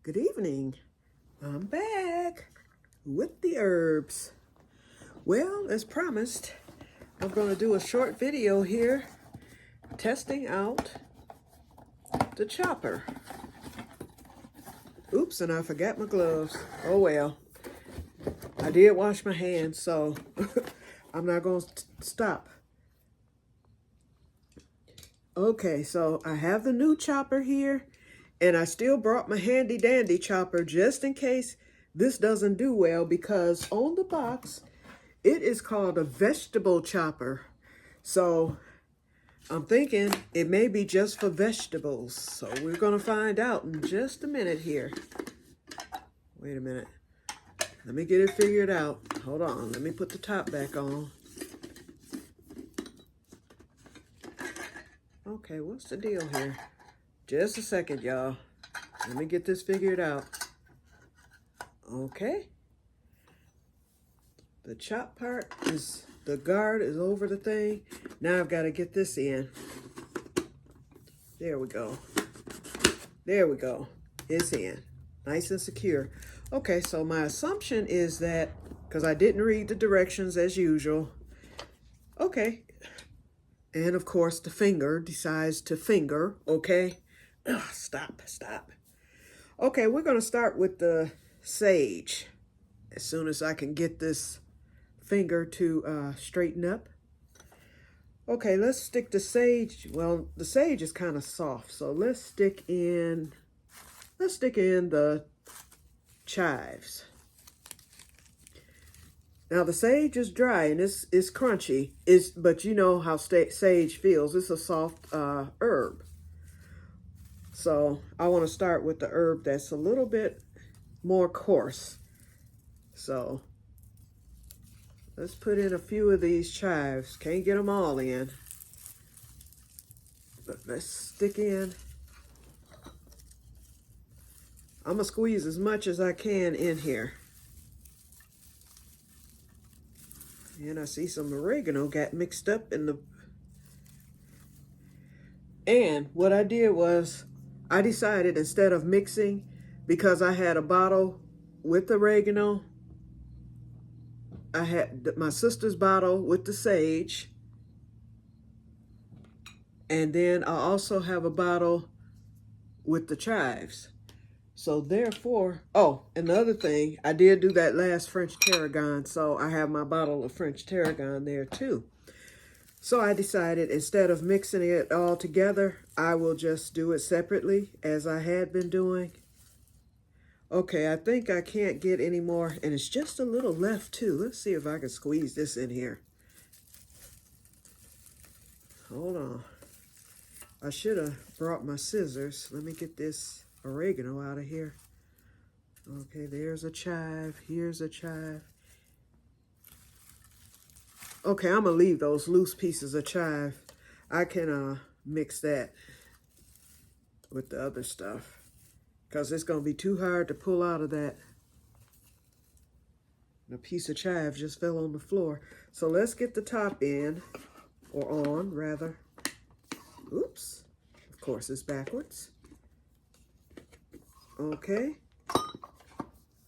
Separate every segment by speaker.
Speaker 1: Good evening. I'm back with the herbs. Well, as promised, I'm going to do a short video here testing out the chopper. Oops, and I forgot my gloves. Oh well. I did wash my hands, so I'm not going to stop. Okay, so I have the new chopper here, and I still brought my handy dandy chopper just in case this doesn't do well, because on the box, it is called a vegetable chopper. So I'm thinking it may be just for vegetables. So we're going to find out in just a minute here. Wait a minute. Let me get it figured out. Hold on. Let me put the top back on. Okay, what's the deal here? Just a second, y'all. Let me get this figured out. Okay. The chop part is, the guard is over the thing. Now I've got to get this in. There we go. There we go. It's in. Nice and secure. Okay, so my assumption is that, because I didn't read the directions as usual. Okay. And of course the finger decides to finger, okay? Ugh, stop. Okay, we're going to start with the sage. As soon as I can get this finger to straighten up. Okay, let's stick the sage. Well, the sage is kind of soft, so let's stick in the chives. Now the sage is dry and it's crunchy, but you know how sage feels. It's a soft herb. So I want to start with the herb that's a little bit more coarse. So let's put in a few of these chives. Can't get them all in, but let's stick in. I'm gonna squeeze as much as I can in here. And I see some oregano got mixed up in the... And what I did was, I decided instead of mixing, because I had a bottle with oregano, I had my sister's bottle with the sage, and then I also have a bottle with the chives. So therefore, oh, and the other thing, I did do that last French tarragon, so I have my bottle of French tarragon there too. So I decided instead of mixing it all together, I will just do it separately as I had been doing. Okay, I think I can't get any more, and it's just a little left too. Let's see if I can squeeze this in here. Hold on. I should have brought my scissors. Let me get this oregano out of here. Okay, there's a chive. Here's a chive. Okay, I'm gonna leave those loose pieces of chive. I can mix that with the other stuff, because it's gonna be too hard to pull out of that. A piece of chive just fell on the floor. So let's get the top in, or on rather. Oops, of course it's backwards. Okay.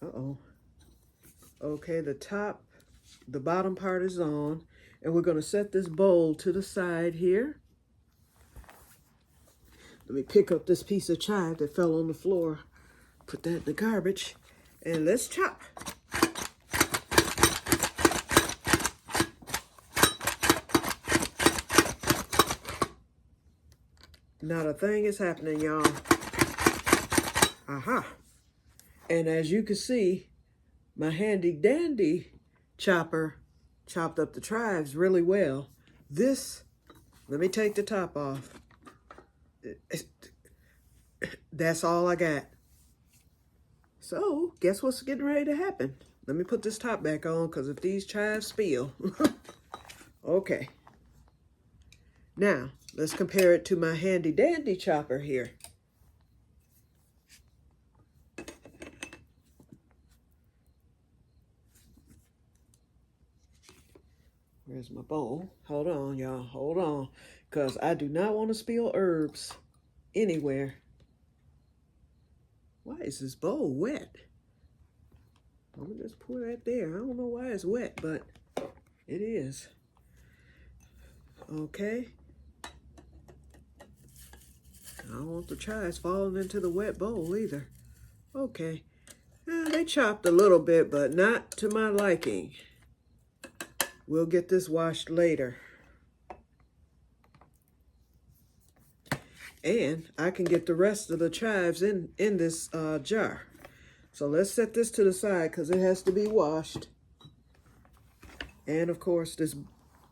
Speaker 1: Uh-oh. Okay, the bottom part is on, and we're going to set this bowl to the side here. Let me pick up this piece of chive that fell on the floor, put that in the garbage, and let's chop. Not a thing is happening, y'all. Aha. And as you can see, my handy dandy chopper chopped up the chives really well. This, let me take the top off. That's all I got. So, guess what's getting ready to happen? Let me put this top back on, because if these chives spill. Okay. Now, let's compare it to my handy dandy chopper here. Where's my bowl? Hold on, y'all. Hold on. Because I do not want to spill herbs anywhere. Why is this bowl wet? I'm gonna just pour that there. I don't know why it's wet, but it is. Okay. I don't want the chives falling into the wet bowl either. Okay. They chopped a little bit, but not to my liking. We'll get this washed later. And I can get the rest of the chives in this jar. So let's set this to the side because it has to be washed. And of course this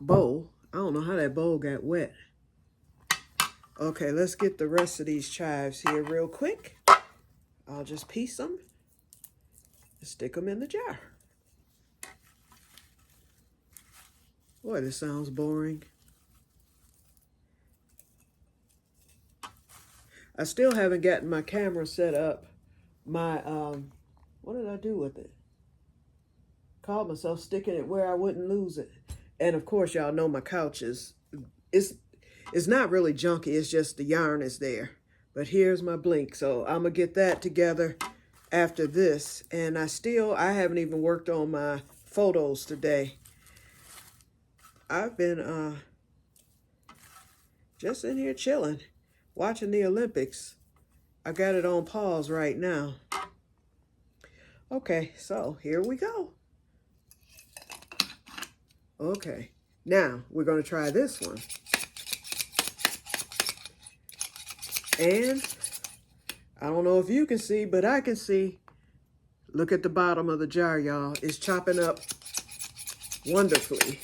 Speaker 1: bowl, I don't know how that bowl got wet. Okay, let's get the rest of these chives here real quick. I'll just piece them and stick them in the jar. Boy, this sounds boring. I still haven't gotten my camera set up. My, what did I do with it? Called myself sticking it where I wouldn't lose it. And of course, y'all know my couch is, it's not really junky. It's just the yarn is there. But here's my blink. So I'm gonna get that together after this. And I haven't even worked on my photos today. I've been just in here chilling, watching the Olympics. I got it on pause right now. Okay, so here we go. Okay, now we're going to try this one. And I don't know if you can see, but I can see. Look at the bottom of the jar, y'all. It's chopping up wonderfully.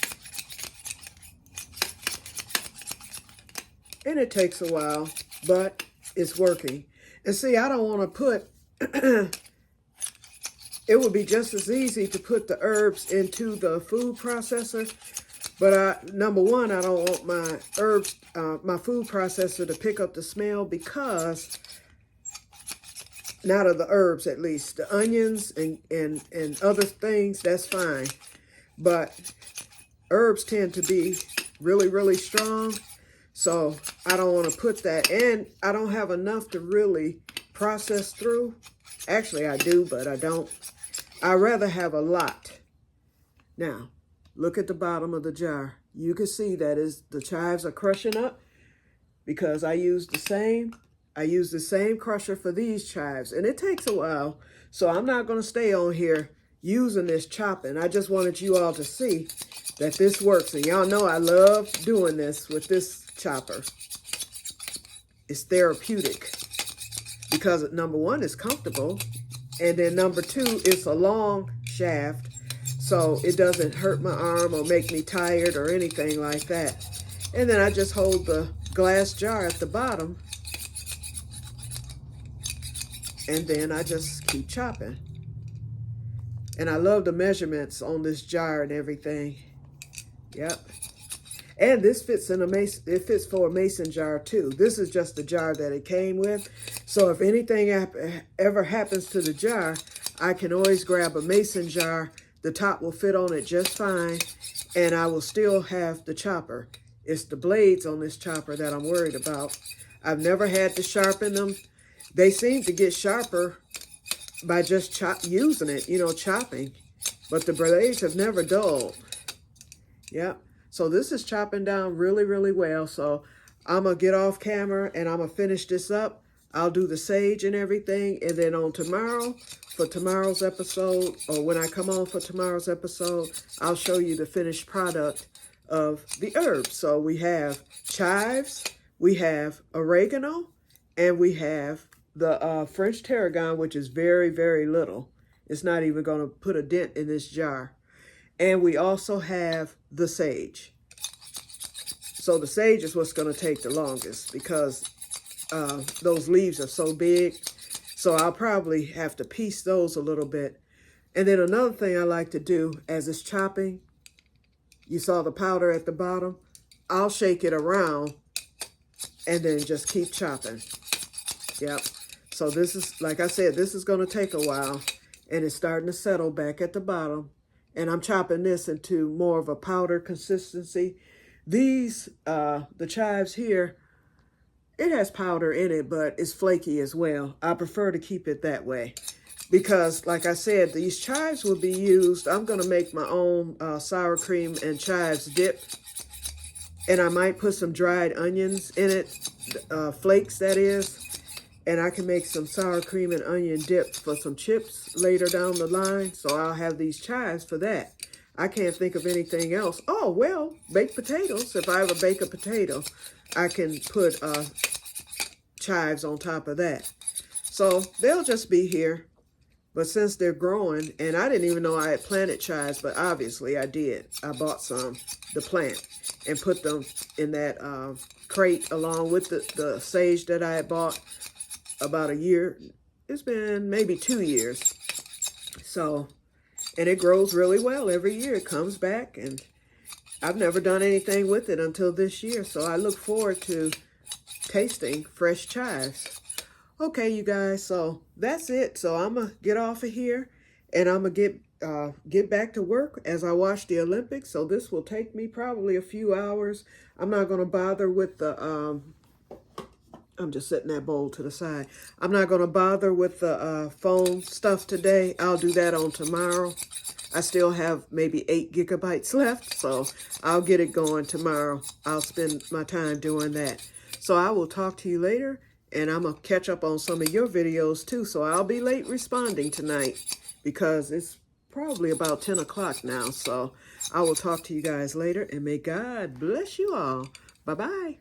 Speaker 1: And it takes a while, but it's working. And see, I don't want to put, it would be just as easy to put the herbs into the food processor. But number one, I don't want my herbs, my food processor to pick up the smell because, not of the herbs at least, the onions and other things, that's fine. But herbs tend to be really, really strong. So I don't want to put that, and I don't have enough to really process through. Actually, I do, but I don't. I'd rather have a lot. Now, look at the bottom of the jar. You can see that the chives are crushing up because I use the same crusher for these chives, and it takes a while. So I'm not going to stay on here using this chopping. I just wanted you all to see that this works. And y'all know I love doing this with this chopper. It's therapeutic because number one, it's comfortable. And then number two, it's a long shaft. So it doesn't hurt my arm or make me tired or anything like that. And then I just hold the glass jar at the bottom. And then I just keep chopping. And I love the measurements on this jar and everything. Yep. And this fits in it fits for a mason jar too. This is just the jar that it came with. So if anything ever happens to the jar, I can always grab a mason jar. The top will fit on it just fine. And I will still have the chopper. It's the blades on this chopper that I'm worried about. I've never had to sharpen them. They seem to get sharper by just using it, chopping. But the blades have never dulled. Yep. So this is chopping down really, really well. So I'm going to get off camera and I'm going to finish this up. I'll do the sage and everything. And then on tomorrow, for tomorrow's episode, or when I come on for tomorrow's episode, I'll show you the finished product of the herbs. So we have chives, we have oregano, and we have the French tarragon, which is very, very little. It's not even going to put a dent in this jar. And we also have the sage. So the sage is what's going to take the longest because those leaves are so big. So I'll probably have to piece those a little bit. And then another thing I like to do as it's chopping, you saw the powder at the bottom, I'll shake it around and then just keep chopping. Yep. So this is, like I said, this is going to take a while and it's starting to settle back at the bottom. And I'm chopping this into more of a powder consistency. These, the chives here, It has powder in it, but it's flaky as well. I prefer to keep it that way because, like I said, these chives will be used. I'm going to make my own sour cream and chives dip, and I might put some dried onions in it, flakes that is, and I can make some sour cream and onion dip for some chips later down the line, so I'll have these chives for that. I can't think of anything else. Oh, well, baked potatoes. If I ever bake a potato, I can put chives on top of that. So they'll just be here. But since they're growing, and I didn't even know I had planted chives, but obviously I did. I bought some, the plant, and put them in that crate along with the sage that I had bought about a year. It's been maybe 2 years. So, and it grows really well every year. It comes back, and I've never done anything with it until this year. So I look forward to tasting fresh chives. Okay, you guys, so that's it. So I'm going to get off of here, and I'm going to get back to work as I watch the Olympics. So this will take me probably a few hours. I'm not going to bother with the... I'm just setting that bowl to the side. I'm not going to bother with the phone stuff today. I'll do that on tomorrow. I still have maybe 8 gigabytes left, so I'll get it going tomorrow. I'll spend my time doing that. So I will talk to you later, and I'm going to catch up on some of your videos too. So I'll be late responding tonight because it's probably about 10 o'clock now. So I will talk to you guys later, and may God bless you all. Bye-bye.